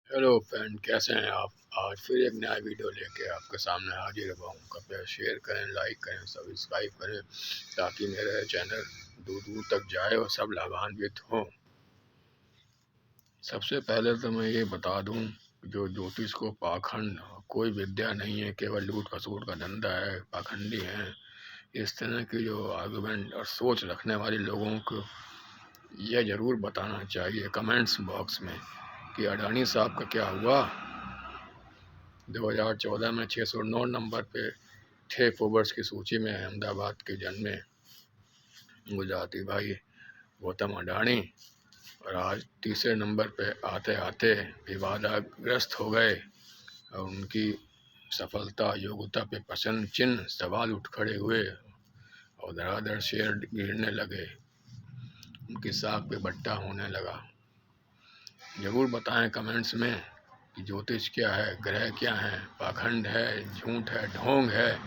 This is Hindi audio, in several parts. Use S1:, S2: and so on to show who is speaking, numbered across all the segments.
S1: हेलो फ्रेंड, कैसे हैं आप। आज फिर एक नया वीडियो लेके आपके सामने हाजिर हुआ हूँ। कृपया शेयर करें, लाइक करें, सब्सक्राइब करें ताकि मेरा चैनल दूर दूर तक जाए और सब लाभान्वित हों। सबसे पहले तो मैं ये बता दूं, जो ज्योतिष को पाखंड कोई विद्या नहीं है, केवल लूट खसूट का धंधा है, पाखंडी हैं। इस तरह की जो आर्गुमेंट और सोच रखने वाले लोगों को यह ज़रूर बताना चाहिए कमेंट्स बॉक्स में कि अडानी साहब का क्या हुआ। 2014 में 609 नंबर पे थे फोर्ब्स की सूची में अहमदाबाद के जन्मे गुजराती भाई गौतम अडानी, और आज तीसरे नंबर पे आते आते विवादग्रस्त हो गए और उनकी सफलता योग्यता पे प्रश्न चिन्ह सवाल उठ खड़े हुए और धड़ाधड़ शेयर गिरने लगे, उनकी साख पे बट्टा होने लगा। जरूर बताएं कमेंट्स में कि ज्योतिष क्या है, ग्रह क्या है, पाखंड है, झूठ है, ढोंग है,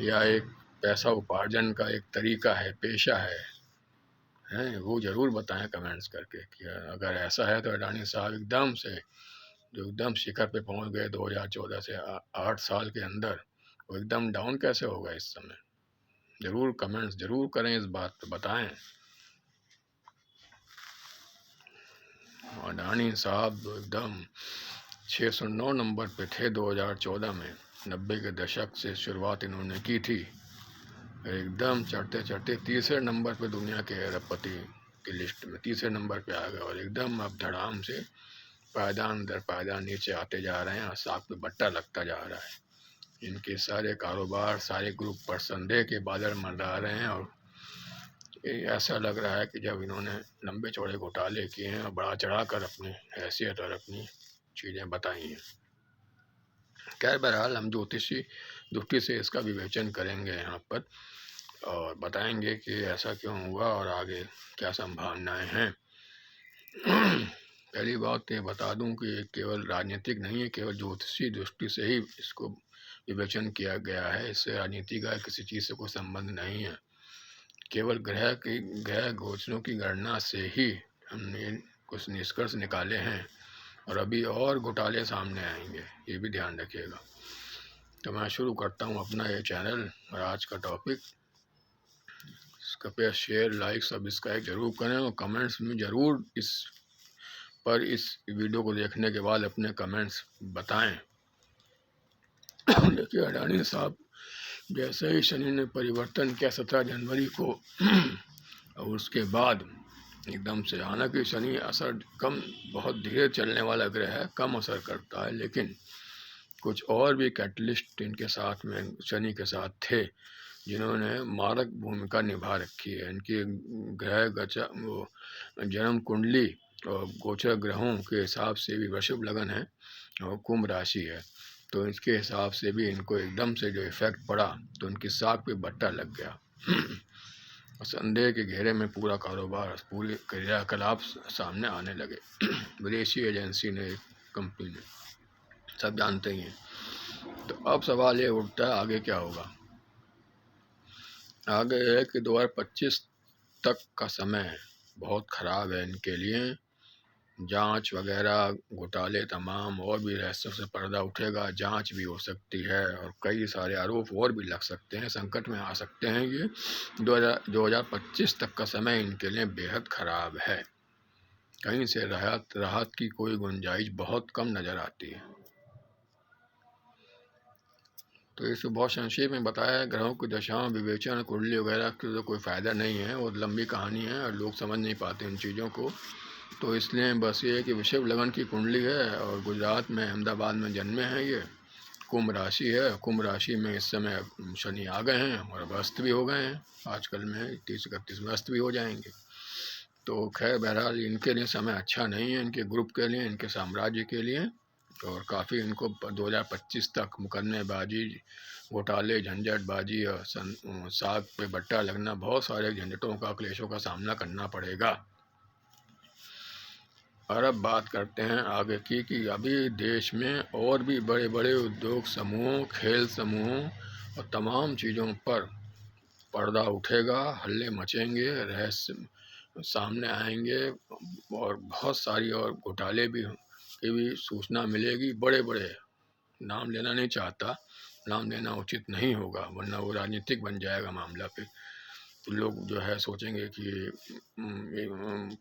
S1: या एक पैसा उपार्जन का एक तरीका है, पेशा है वो ज़रूर बताएं कमेंट्स करके कि अगर ऐसा है तो अडानी साहब एकदम से जो एकदम शिखर पे पहुंच गए 2014 से 8 साल के अंदर, वो एकदम डाउन कैसे होगा इस समय। ज़रूर कमेंट्स ज़रूर करें, इस बात पे बताएं। अडानी साहब जो एकदम 609 नंबर पे थे 2014 में, 90 के दशक से शुरुआत इन्होंने की थी, एकदम चढ़ते चढ़ते तीसरे नंबर पे दुनिया के अरबपति की लिस्ट में तीसरे नंबर पे आ गए और एकदम अब धड़ाम से पायदान दर पायदान नीचे आते जा रहे हैं और साख पे बट्टा लगता जा रहा है। इनके सारे कारोबार, सारे ग्रुप पर संदेह के बादल मंडरा रहे हैं और ऐसा लग रहा है कि जब इन्होंने लंबे चौड़े घोटाले किए हैं और बढ़ा चढ़ा कर अपनी हैसियत और अपनी चीज़ें बताई हैं। खैर बहरहाल हम ज्योतिषी दृष्टि से इसका विवेचन करेंगे यहाँ पर और बताएंगे कि ऐसा क्यों हुआ और आगे क्या संभावनाएं हैं। पहली बात ये बता दूं कि ये केवल राजनीतिक नहीं है, केवल ज्योतिषी दृष्टि से ही इसको विवेचन किया गया है। इससे राजनीति का किसी चीज़ से कोई संबंध नहीं है। केवल ग्रह गोचरों की गणना से ही हमने कुछ निष्कर्ष निकाले हैं और अभी और घोटाले सामने आएंगे, ये भी ध्यान रखिएगा। तो मैं शुरू करता हूँ अपना ये चैनल और आज का टॉपिक। कृपया शेयर, लाइक, सब्सक्राइब जरूर करें और कमेंट्स में ज़रूर इस वीडियो को देखने के बाद अपने कमेंट्स बताएं। देखिए अडानी साहब, जैसे ही शनि ने परिवर्तन किया 17 जनवरी को और उसके बाद एकदम से, हालांकि शनि असर कम, बहुत धीरे चलने वाला ग्रह है, कम असर करता है, लेकिन कुछ और भी कैटलिस्ट इनके साथ में शनि के साथ थे जिन्होंने मारक भूमिका निभा रखी है। इनकी ग्रह गचा वो जन्म कुंडली और गोचर ग्रहों के हिसाब से भी वृषभ लगन है और कुंभ राशि है, तो इसके हिसाब से भी इनको एकदम से जो इफेक्ट पड़ा तो उनकी साख पे बट्टा लग गया। संदेह के घेरे में पूरा कारोबार, पूरे क्रियाकलाप सामने आने लगे। विदेशी एजेंसी ने, कंपनी ने, सब जानते ही हैं। तो अब सवाल ये उठता है आगे क्या होगा। आगे है कि 2025 तक का समय बहुत ख़राब है इनके लिए। जांच वगैरह, घोटाले तमाम और भी रहस्यों से पर्दा उठेगा, जांच भी हो सकती है और कई सारे आरोप और भी लग सकते हैं, संकट में आ सकते हैं। ये 2025 तक का समय इनके लिए बेहद ख़राब है। कहीं से राहत की कोई गुंजाइश बहुत कम नज़र आती है। तो इसे बहुत संक्षेप में बताया है। ग्रहों की दशाओं, विवेचन, कुंडली वगैरह की तो कोई फ़ायदा नहीं है, वो लंबी कहानी है और लोग समझ नहीं पाते इन चीज़ों को। तो इसलिए बस ये है कि वृषभ लगन की कुंडली है और गुजरात में अहमदाबाद में जन्मे हैं ये। कुंभ राशि है, कुंभ राशि में इस समय शनि आ गए हैं और अब अस्त भी हो गए हैं, आजकल में 30-31 में अस्त भी हो जाएंगे। तो खैर बहरहाल इनके लिए समय अच्छा नहीं है, इनके ग्रुप के लिए, इनके साम्राज्य के लिए। और काफ़ी इनको 2025 तक मुकदमेबाजी, घोटाले, झंझटबाजी और साग पे बट्टा लगना, बहुत सारे झंझटों का, क्लेशों का सामना करना पड़ेगा। और अब बात करते हैं आगे की कि अभी देश में और भी बड़े बड़े उद्योग समूहों, खेल समूहों और तमाम चीज़ों पर पर्दा उठेगा, हल्ले मचेंगे, रहस्य सामने आएंगे और बहुत सारी और घोटाले भी की भी सूचना मिलेगी। बड़े बड़े, नाम लेना नहीं चाहता, नाम लेना उचित नहीं होगा वरना वो राजनीतिक बन जाएगा मामला। फिर तो लोग जो है सोचेंगे कि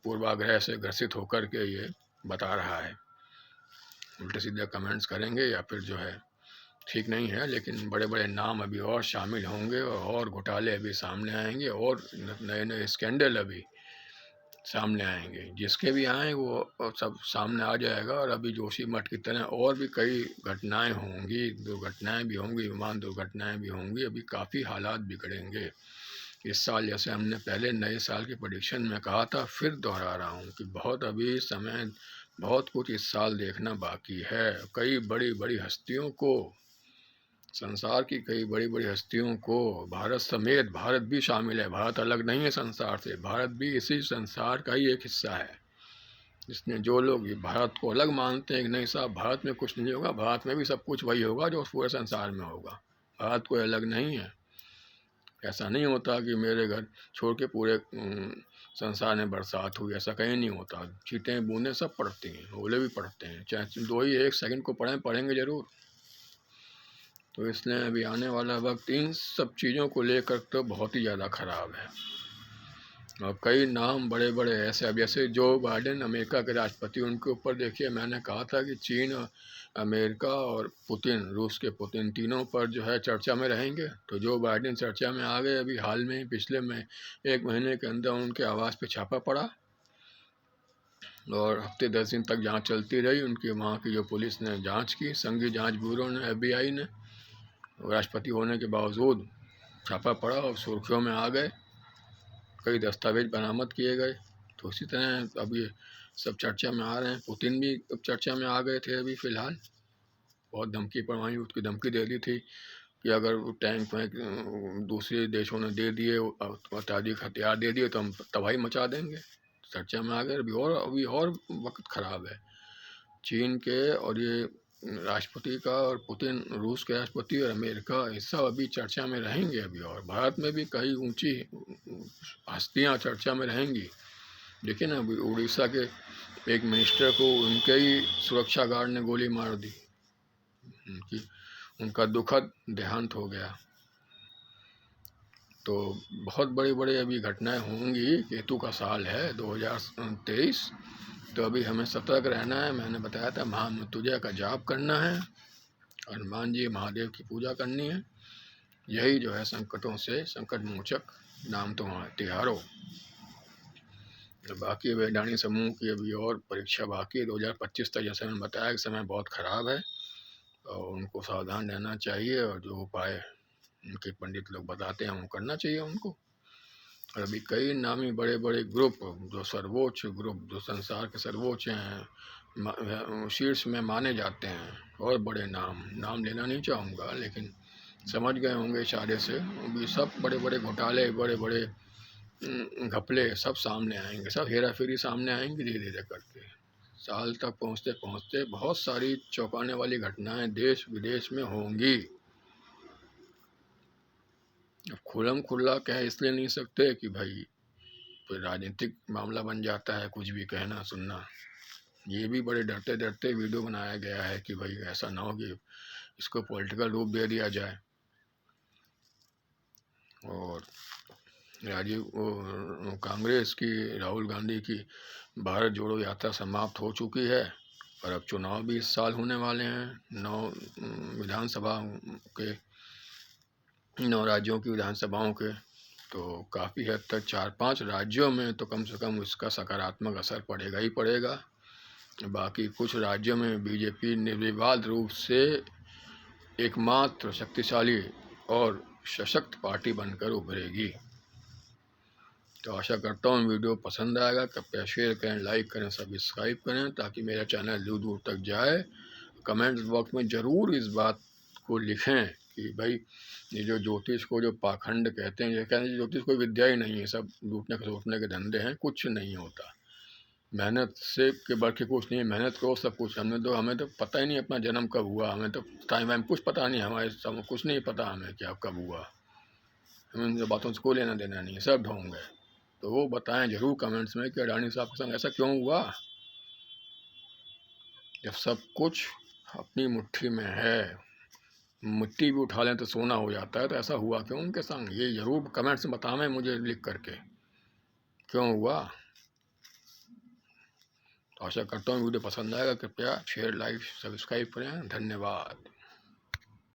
S1: पूर्वाग्रह से ग्रसित होकर के ये बता रहा है, उल्टे सीधे कमेंट्स करेंगे या फिर जो है ठीक नहीं है। लेकिन बड़े बड़े नाम अभी और शामिल होंगे और घोटाले अभी सामने आएंगे और नए नए स्कैंडल अभी सामने आएंगे। जिसके भी आए वो सब सामने आ जाएगा। और अभी जोशी मठ की तरह और भी कई घटनाएं होंगी, दुर्घटनाएं भी होंगी, विमान दुर्घटनाएं भी होंगी। अभी काफ़ी हालात बिगड़ेंगे इस साल। जैसे हमने पहले नए साल के प्रेडिक्शन में कहा था, फिर दोहरा रहा हूँ कि बहुत अभी समय, बहुत कुछ इस साल देखना बाकी है। कई बड़ी बड़ी हस्तियों को, संसार की कई बड़ी बड़ी हस्तियों को, भारत समेत, भारत भी शामिल है, भारत अलग नहीं है संसार से, भारत भी इसी संसार का ही एक हिस्सा है। जिसने जो लोग भारत को अलग मानते हैं कि नहीं साहब भारत में कुछ नहीं होगा, भारत में भी सब कुछ वही होगा जो पूरे संसार में होगा, भारत कोई अलग नहीं है। ऐसा नहीं होता कि मेरे घर छोड़ के पूरे संसार में बरसात हुई, ऐसा कहीं नहीं होता। छींटें बूंदें सब पड़ती हैं, ओले भी पड़ते हैं, चाहे 1 सेकंड को पढ़ेंगे ज़रूर। तो इसलिए अभी आने वाला वक्त इन सब चीज़ों को लेकर तो बहुत ही ज़्यादा ख़राब है। और कई नाम बड़े बड़े ऐसे, अब जैसे जो बाइडेन अमेरिका के राष्ट्रपति, उनके ऊपर देखिए, मैंने कहा था कि चीन, अमेरिका और पुतिन, रूस के पुतिन, तीनों पर जो है चर्चा में रहेंगे। तो जो बाइडेन चर्चा में आ गए। अभी हाल में पिछले में 1 महीने के अंदर उनके आवास पे छापा पड़ा और हफ्ते 10 दिन तक जांच चलती रही। उनकी वहाँ की जो पुलिस ने जांच की, संघीय जांच ब्यूरो ने, FBI ने, राष्ट्रपति होने के बावजूद छापा पड़ा और सुर्खियों में आ गए, कई दस्तावेज बरामद किए गए। तो इसी तरह अब ये सब चर्चा में आ रहे हैं। पुतिन भी अब चर्चा में आ गए थे अभी फ़िलहाल, बहुत धमकी पड़वाई, उसकी धमकी दे दी थी कि अगर वो टैंक में दूसरे देशों ने दे दिए, अत्याधिक हथियार दे दिए तो हम तबाही मचा देंगे। चर्चा में आ गए। अभी और वक्त ख़राब है चीन के और ये राष्ट्रपति का, और पुतिन रूस के राष्ट्रपति, और अमेरिका, ये सब अभी चर्चा में रहेंगे अभी। और भारत में भी कई ऊंची हस्तियां चर्चा में रहेंगी। देखिए ना, अभी उड़ीसा के एक मिनिस्टर को उनके ही सुरक्षा गार्ड ने गोली मार दी, उनका दुखद देहांत हो गया। तो बहुत बड़ी बड़ी अभी घटनाएं होंगी। केतु का साल है 2023, तो अभी हमें सतर्क रहना है। मैंने बताया था महामृत्युंजय का जाप करना है, हनुमान जी महादेव की पूजा करनी है। यही जो है संकटों से संकट मोचक नाम तो तिहारो। बाकी वैधानिक समूह की अभी और परीक्षा बाकी है 2025 तक। जैसे मैंने बताया कि समय बहुत ख़राब है और उनको सावधान रहना चाहिए, और जो उपाय उनके पंडित लोग बताते हैं वो करना चाहिए उनको। और अभी कई नामी बड़े बड़े ग्रुप, जो सर्वोच्च ग्रुप, जो संसार के सर्वोच्च हैं, शीर्ष में माने जाते हैं, और बड़े नाम लेना नहीं चाहूँगा, लेकिन समझ गए होंगे इशारे से। अभी सब बड़े बड़े घोटाले, बड़े बड़े घपले सब सामने आएंगे, सब हेरा फेरी सामने आएंगी धीरे धीरे करके। साल तक पहुँचते पहुँचते बहुत सारी चौंकाने वाली घटनाएं देश विदेश में होंगी। अब खुल्लम खुल्ला कह इसलिए नहीं सकते कि भाई कोई राजनीतिक मामला बन जाता है, कुछ भी कहना सुनना। ये भी बड़े डरते डरते वीडियो बनाया गया है कि भाई ऐसा ना हो कि इसको पॉलिटिकल रूप दे दिया जाए। और कांग्रेस की, राहुल गांधी की भारत जोड़ो यात्रा समाप्त हो चुकी है और अब चुनाव भी इस साल होने वाले हैं। 9 विधानसभा के, 9 राज्यों की विधानसभाओं के। तो काफ़ी हद तक 4-5 राज्यों में तो कम से कम इसका सकारात्मक असर पड़ेगा ही पड़ेगा। बाकी कुछ राज्यों में बीजेपी निर्विवाद रूप से एकमात्र शक्तिशाली और सशक्त पार्टी बनकर उभरेगी। तो आशा करता हूँ वीडियो पसंद आएगा। कृपया शेयर करें, लाइक करें, सब्सक्राइब करें ताकि मेरा चैनल दूर दूर तक जाए। कमेंट्स बॉक्स में ज़रूर इस बात को लिखें कि भाई ये जो ज्योतिष को जो पाखंड कहते हैं, ये कहते हैं ज्योतिष कोई विद्या ही नहीं है, सब लूटने खसोटने के धंधे हैं, कुछ नहीं होता। मेहनत से के बढ़ के कुछ नहीं है, मेहनत करो सब कुछ। हमें तो पता ही नहीं अपना जन्म कब हुआ, हमें तो टाइम वाइम कुछ पता नहीं, हमारे सब कुछ नहीं पता हमें क्या कब हुआ। हमें इन बातों से कोई लेना देना नहीं है, सब ढोंग है। तो वो बताएं ज़रूर कमेंट्स में कि अडानी साहब के संग ऐसा क्यों हुआ। जब सब कुछ अपनी मुट्ठी में है, मिट्टी भी उठा लें तो सोना हो जाता है, तो ऐसा हुआ क्यों उनके संग? ये ज़रूर कमेंट्स में बतावें मुझे लिख करके, क्यों हुआ। तो आशा करता हूँ वीडियो पसंद आएगा। कृपया शेयर, लाइक, सब्सक्राइब करें। धन्यवाद।